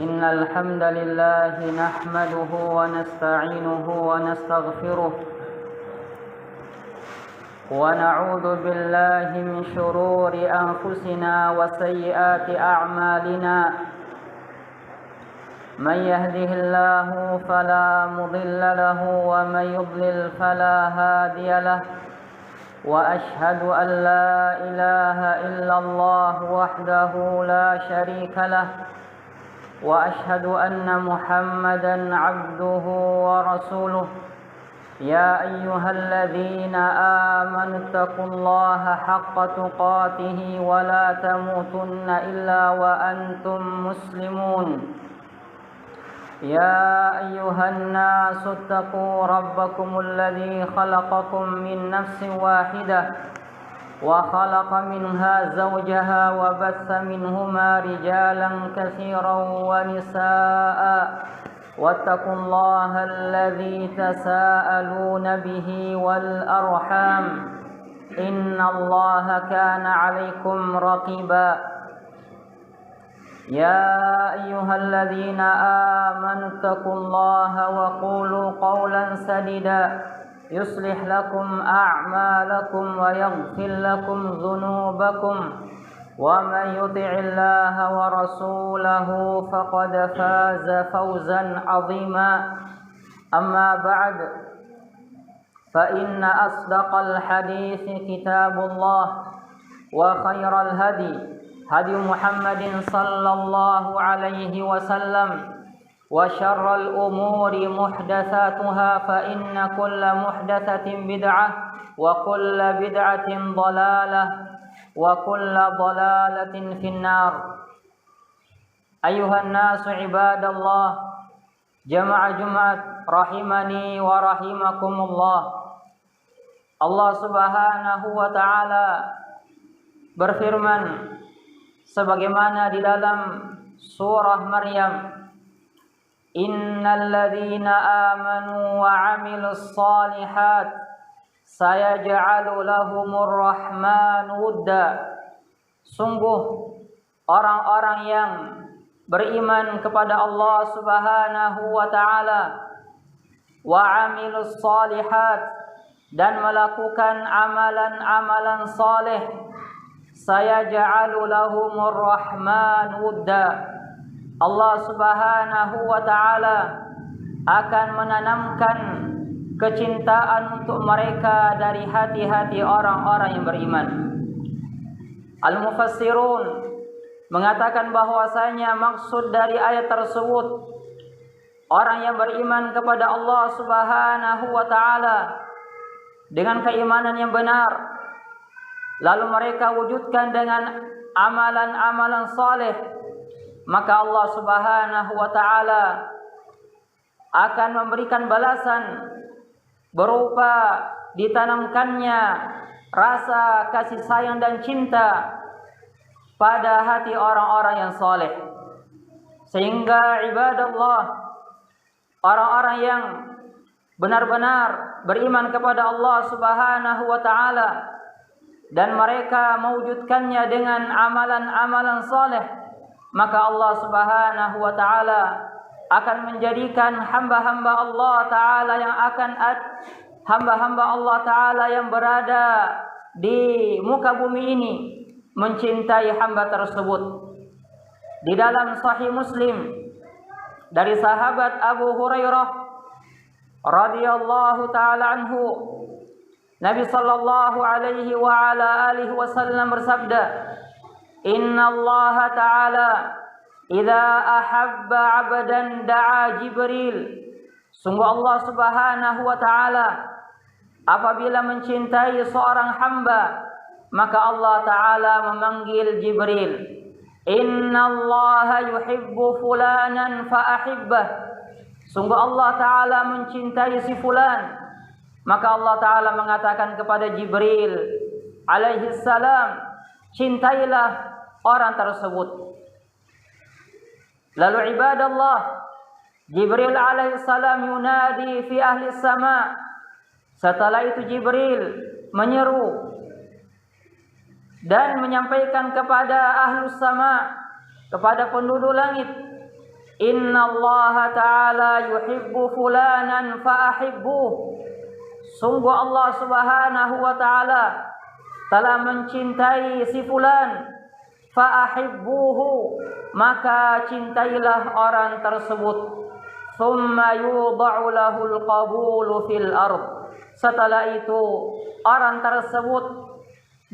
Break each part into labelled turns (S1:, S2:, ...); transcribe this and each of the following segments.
S1: إن الحمد لله نحمده ونستعينه ونستغفره ونعوذ بالله من شرور أنفسنا وسيئات أعمالنا من يهده الله فلا مضل له ومن يضلل فلا هادي له وأشهد أن لا إله إلا الله وحده لا شريك له وأشهد أن محمدا عبده ورسوله يا أيها الذين آمنوا اتقوا الله حق تقاته ولا تموتن إلا وأنتم مسلمون يا أيها الناس اتقوا ربكم الذي خلقكم من نفس واحدة وخلق منها زوجها وبث منهما رجالا كثيرا ونساء واتقوا الله الذي تساءلون به والأرحام إن الله كان عليكم رقيبا يا أيها الذين آمنوا اتقوا الله وقولوا قولا سديدا يصلح لكم أعمالكم ويغفر لكم ذنوبكم ومن يطع الله ورسوله فقد فاز فوزا عظيما أما بعد فإن أصدق الحديث كتاب الله وخير الهدي هدي محمد صلى الله عليه وسلم وشر الأمور محدثاتها فإن كل محدثة بدعة وكل بدعة ضلالة وكل ضلالة في النار أيها الناس عباد الله جماعة rahimani wa rahimakumullah. Allah Subhanahu wa taala berfirman sebagaimana di dalam surah Maryam, innal ladzina amanu wa 'amilus shalihat sayaj'alu lahumur rahmanu wudda. Sungguh orang-orang yang beriman kepada Allah Subhanahu wa taala wa 'amilus shalihat dan melakukan amalan-amalan saleh, sayaj'alu lahumur rahman wudda. Allah Subhanahu wa taala akan menanamkan kecintaan untuk mereka dari hati-hati orang-orang yang beriman. Al-Mufassirun mengatakan bahwasanya maksud dari ayat tersebut, orang yang beriman kepada Allah Subhanahu wa taala dengan keimanan yang benar, lalu mereka wujudkan dengan amalan-amalan saleh, maka Allah Subhanahu wa taala akan memberikan balasan berupa ditanamkannya rasa kasih sayang dan cinta pada hati orang-orang yang saleh. Sehingga ibadallah, orang-orang yang benar-benar beriman kepada Allah Subhanahu wa taala dan mereka mewujudkannya dengan amalan-amalan saleh, maka Allah Subhanahu wa taala akan menjadikan hamba-hamba Allah taala hamba-hamba Allah taala yang berada di muka bumi ini mencintai hamba tersebut. Di dalam Sahih Muslim dari sahabat Abu Hurairah radhiyallahu taala anhu, Nabi sallallahu alaihi wa ala alihi wasallam bersabda, "Inna Allah ta'ala idza ahabba 'abdan da'a Jibril." Sungguh Allah Subhanahu wa taala apabila mencintai seorang hamba, maka Allah taala memanggil Jibril. "Inna Allah yuhibbu fulanan fa ahibbah." Sungguh Allah taala mencintai si fulan, maka Allah taala mengatakan kepada Jibril alaihi salam, cintailah orang tersebut. Lalu ibadallah, Jibril alaihi salam yunadi fi ahli sama. Setelah itu Jibril menyeru dan menyampaikan kepada ahlus sama, kepada penduduk langit, innallaha ta'ala yuhibbu fulanan fa'ahibbuh. Sungguh Allah Subhanahu wa ta'ala telah mencintai si fulan, fa'ahibbuhu, maka cintailah orang tersebut. Thumma yudha'u lahul qabulu fil ard. Setelah itu orang tersebut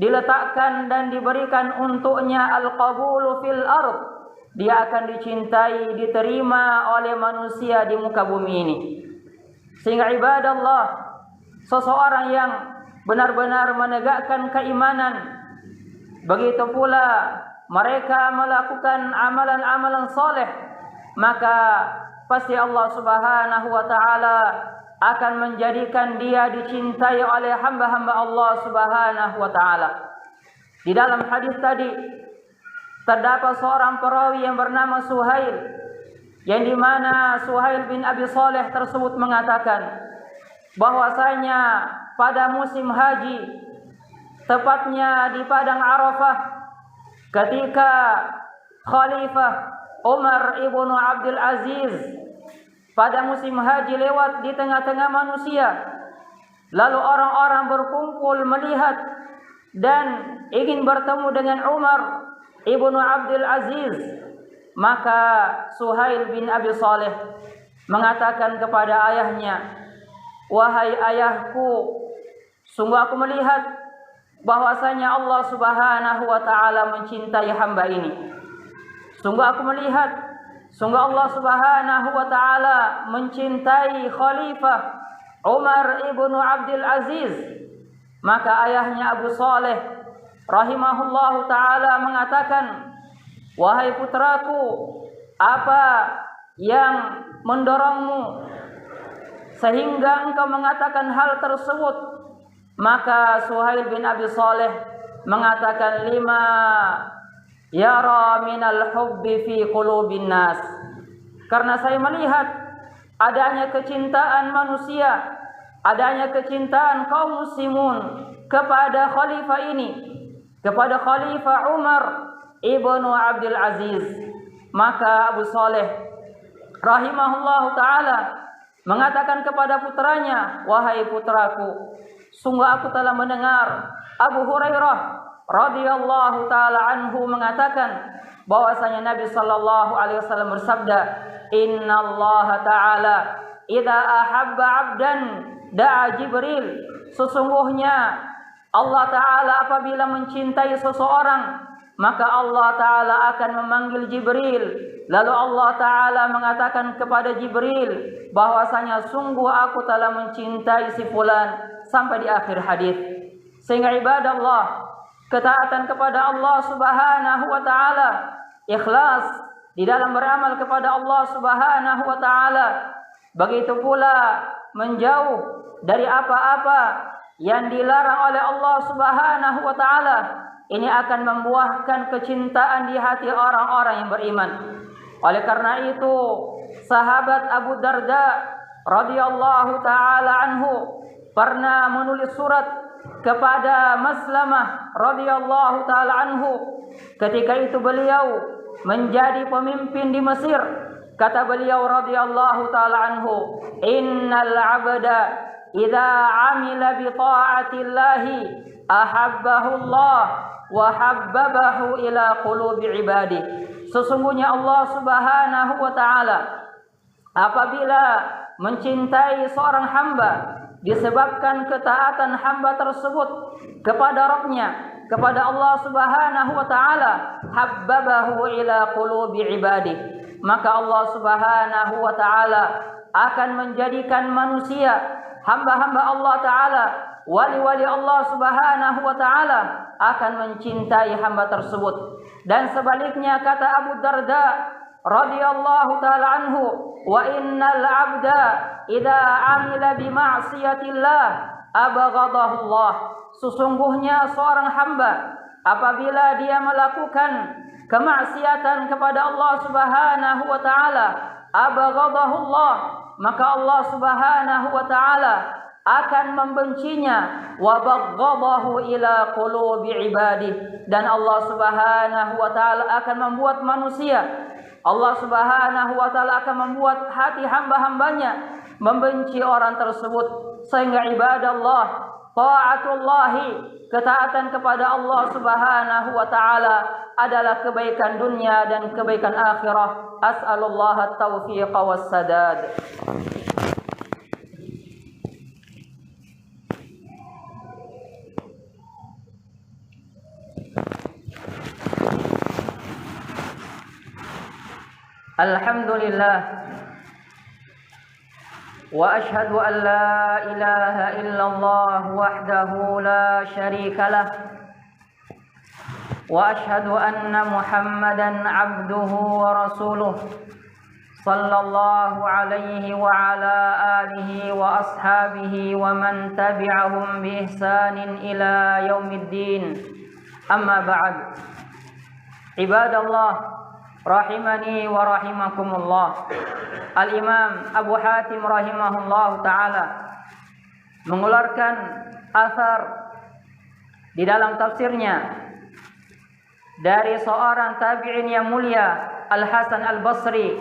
S1: diletakkan dan diberikan untuknya al-qabulu fil ard. Dia akan dicintai, diterima oleh manusia di muka bumi ini. Sehingga ibadallah, seseorang yang benar-benar menegakkan keimanan, begitu pula mereka melakukan amalan-amalan soleh, maka pasti Allah Subhanahu wa ta'ala akan menjadikan dia dicintai oleh hamba-hamba Allah Subhanahu wa ta'ala. Di dalam hadis tadi terdapat seorang perawi yang bernama Suhail, yang dimana Suhail bin Abi Saleh tersebut mengatakan bahwasanya pada musim haji, tepatnya di padang Arafah, ketika Khalifah Umar ibnu Abdul Aziz pada musim haji lewat di tengah-tengah manusia, lalu orang-orang berkumpul melihat dan ingin bertemu dengan Umar ibnu Abdul Aziz, maka Suhail bin Abi Saleh mengatakan kepada ayahnya, wahai ayahku, sungguh aku melihat bahwasanya Allah Subhanahu wa ta'ala mencintai hamba ini. Sungguh aku melihat, sungguh Allah Subhanahu wa ta'ala mencintai Khalifah Umar ibnu Abdul Aziz. Maka ayahnya Abu Saleh rahimahullahu ta'ala mengatakan, wahai putraku, apa yang mendorongmu sehingga engkau mengatakan hal tersebut? Maka Suhail bin Abi Saleh mengatakan, lima yara minal hubbi fi qulubin nas. Karena saya melihat adanya kecintaan manusia, adanya kecintaan kaum muslimun kepada khalifah ini, kepada Khalifah Umar ibnu Abdul Aziz. Maka Abu Saleh rahimahullahu ta'ala mengatakan kepada putranya, wahai putraku, sungguh aku telah mendengar Abu Hurairah radhiyallahu taala anhu mengatakan bahwasanya Nabi sallallahu alaihi wasallam bersabda, innallaha ta'ala idza ahabba 'abdan da'a Jibril. Sesungguhnya Allah taala apabila mencintai seseorang, maka Allah taala akan memanggil Jibril. Lalu Allah taala mengatakan kepada Jibril bahwasanya sungguh aku telah mencintai si fulan, sampai di akhir hadis. Sehingga ibadallah, ketaatan kepada Allah Subhanahu wa ta'ala, ikhlas di dalam beramal kepada Allah Subhanahu wa ta'ala, begitu pula menjauh dari apa-apa yang dilarang oleh Allah Subhanahu wa ta'ala, ini akan membuahkan kecintaan di hati orang-orang yang beriman. Oleh karena itu, sahabat Abu Darda radhiyallahu ta'ala anhu pernah menulis surat kepada Maslamah radhiyallahu ta'ala anhu. Ketika itu beliau menjadi pemimpin di Mesir. Kata beliau radhiyallahu ta'ala anhu, innal 'abda idza 'amila bi ta'atillahi ahabbahu Allah wa habbabahu ila qulubi ibadi. Sesungguhnya Allah Subhanahu wa ta'ala apabila mencintai seorang hamba disebabkan ketaatan hamba tersebut kepada Rabb-Nya, kepada Allah Subhanahu wa ta'ala, habbabahu ila qulubi ibadi. Maka Allah Subhanahu wa ta'ala akan menjadikan manusia, hamba-hamba Allah ta'ala, wali-wali Allah Subhanahu wa ta'ala akan mencintai hamba tersebut. Dan sebaliknya kata Abu Darda radhiyallahu ta'ala anhu, wa innal 'abda idza 'amila bi ma'siyatillah abghadahu Allah. Sesungguhnya seorang hamba apabila dia melakukan kemaksiatan kepada Allah Subhanahu wa ta'ala, abghadahu Allah, maka Allah Subhanahu wa ta'ala akan membencinya, wa baghadahu ila qulubi ibadih, dan Allah Subhanahu wa taala akan membuat manusia, Allah Subhanahu wa taala akan membuat hati hamba-hambanya membenci orang tersebut. Sehingga ibadallah, taatullahi, ketaatan kepada Allah Subhanahu wa taala adalah kebaikan dunia dan kebaikan akhirah. As'alullah at-taufiq was-sadad. Alhamdulillah wa ashhadu an la ilaha illallah wahdahu la syarikalah wa ashhadu anna Muhammadan abduhu wa rasuluh sallallahu alaihi wa ala alihi wa ashabihi wa man tabi'ahum bi ihsanin ila yaumiddin. Amma ba'd. Ibadallah rahimani wa rahimakumullah. Al-Imam Abu Hatim rahimahullah ta'ala mengeluarkan asar di dalam tafsirnya dari seorang tabi'in yang mulia, Al-Hasan Al-Basri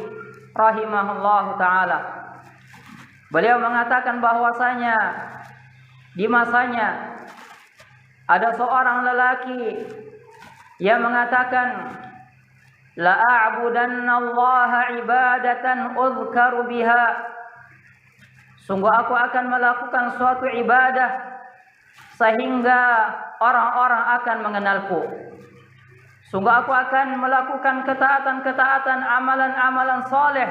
S1: rahimahullah ta'ala. Beliau mengatakan bahwasanya di masanya ada seorang lelaki yang mengatakan, la a'budanna Allah ibadatan uzkaru biha. Sungguh aku akan melakukan suatu ibadah sehingga orang-orang akan mengenalku. Sungguh aku akan melakukan ketaatan-ketaatan, amalan-amalan soleh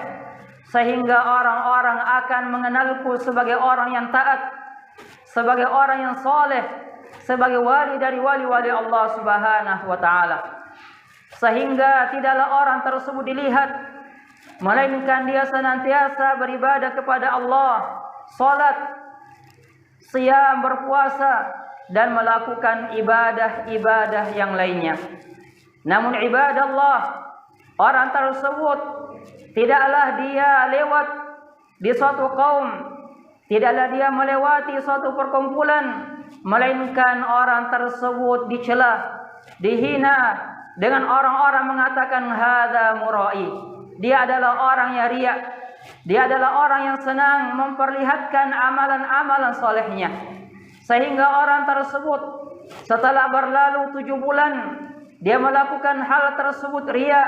S1: sehingga orang-orang akan mengenalku sebagai orang yang taat, sebagai orang yang soleh, sebagai wali dari wali-wali Allah Subhanahu wa taala. Sehingga tidaklah orang tersebut dilihat, melainkan dia senantiasa beribadah kepada Allah, salat, siam, berpuasa, dan melakukan ibadah-ibadah yang lainnya. Namun ibadah Allah, orang tersebut tidaklah dia lewat di suatu kaum, tidaklah dia melewati suatu perkumpulan, melainkan orang tersebut dicela, dihina, dengan orang-orang mengatakan hadza murai. Dia adalah orang yang riya. Dia adalah orang yang senang memperlihatkan amalan-amalan solehnya. Sehingga orang tersebut setelah berlalu 7 bulan, dia melakukan hal tersebut riya.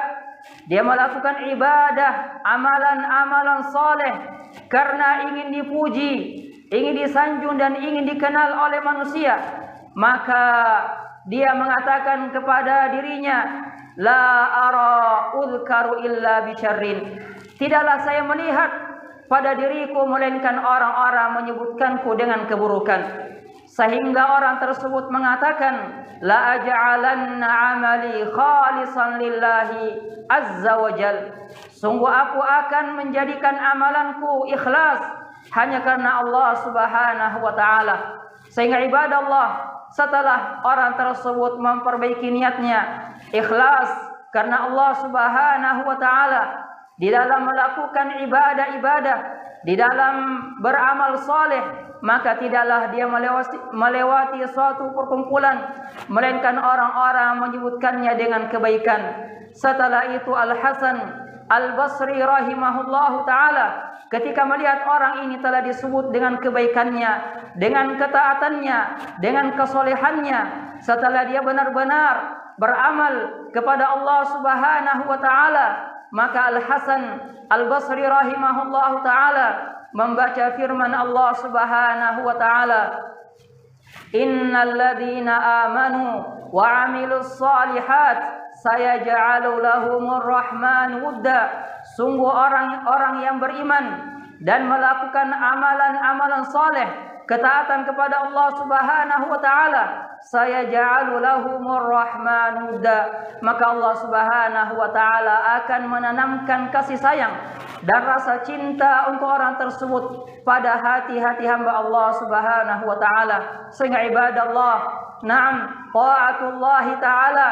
S1: Dia melakukan ibadah, amalan-amalan soleh karena ingin dipuji, ingin disanjung dan ingin dikenal oleh manusia. Maka dia mengatakan kepada dirinya, la ara uzkaru illa bisyarrin. Tidaklah saya melihat pada diriku melainkan orang-orang menyebutkanku dengan keburukan. Sehingga orang tersebut mengatakan, la aj'alanna amali khalisan lillahi azza wa jal. Sungguh aku akan menjadikan amalanku ikhlas hanya karena Allah Subhanahu wa taala. Sehingga ibadah Allah, setelah orang tersebut memperbaiki niatnya, ikhlas karena Allah Subhanahu wa taala di dalam melakukan ibadah-ibadah, di dalam beramal saleh, maka tidaklah dia melewati suatu perkumpulan, melainkan orang-orang menyebutkannya dengan kebaikan. Setelah itu Al-Hasan Al-Basri rahimahullahu ta'ala ketika melihat orang ini telah disebut dengan kebaikannya, dengan ketaatannya, dengan kesolehannya, setelah dia benar-benar beramal kepada Allah Subhanahu wa ta'ala, maka Al-Hasan Al-Basri rahimahullahu ta'ala membaca firman Allah Subhanahu wa ta'ala, innal ladzina amanu wa 'amilus shalihat sayaj'alu lahumur rahman wudda. Sungguh orang-orang yang beriman dan melakukan amalan-amalan saleh, ketaatan kepada Allah Subhanahu wa taala, sayaj'alu lahumur rahman wudda, maka Allah Subhanahu wa taala akan menanamkan kasih sayang dan rasa cinta untuk orang tersebut pada hati-hati hamba Allah Subhanahu wa taala. Sehingga ibadah Allah, na'am, ta'atullah taala,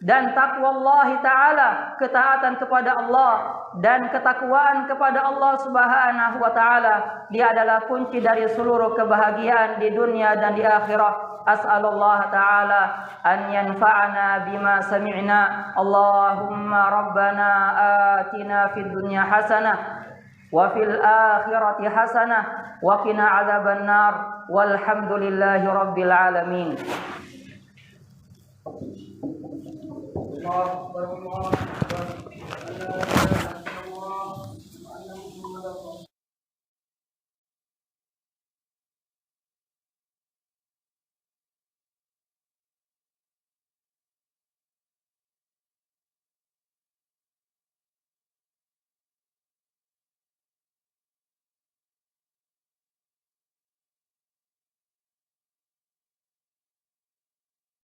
S1: dan taqwallahi ta'ala, ketaatan kepada Allah dan ketakwaan kepada Allah Subhanahu wa ta'ala, dia adalah kunci dari seluruh kebahagiaan di dunia dan di akhirat. As'alullah ta'ala an yanfa'ana bima sami'na. Allahumma rabbana atina fid dunya hasanah wa fil akhirati hasanah wa qina adzaban nar. Walhamdulillahi rabbil alamin. Allah